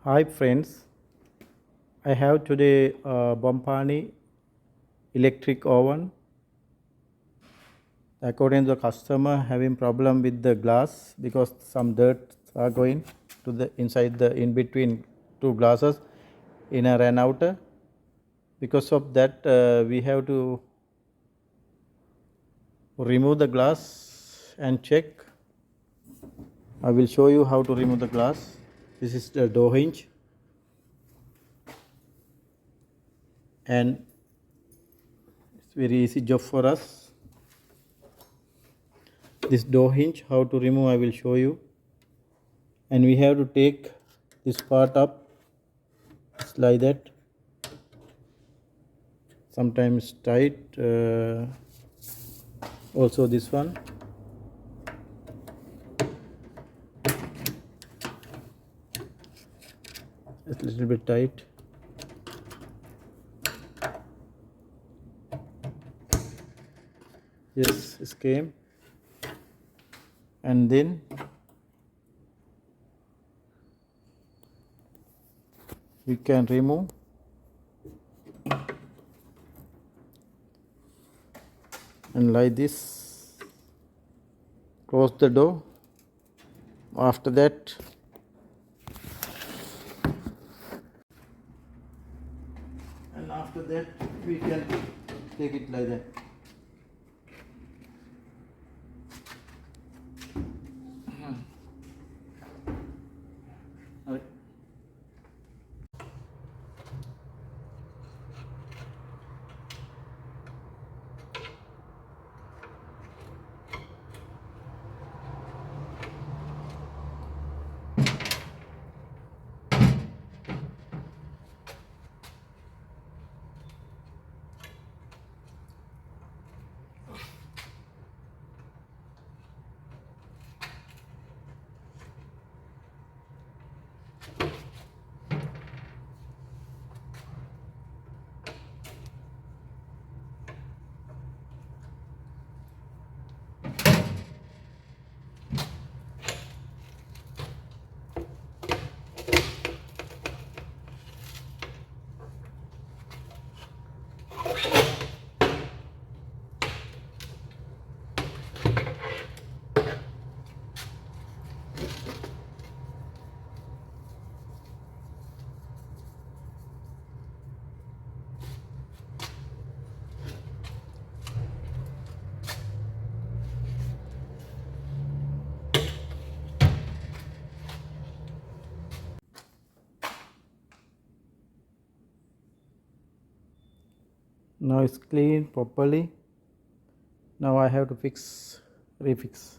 Hi friends, I have today a Bompani electric oven. According to the customer, having problem with the glass because some dirt are going to the inside the in between two glasses, inner and outer. Because of that, we have to remove the glass and check. I will show you how to remove the glass. This is the door hinge, and it's very easy job for us. This door hinge, how to remove, I will show you. And we have to take this part up, just like that, sometimes tight, also this one. It's a little bit tight. Yes, it came. And then we can remove. And like this, close the door. After that, we can take it like that. Alright. Now it's clean properly. Now I have to refix.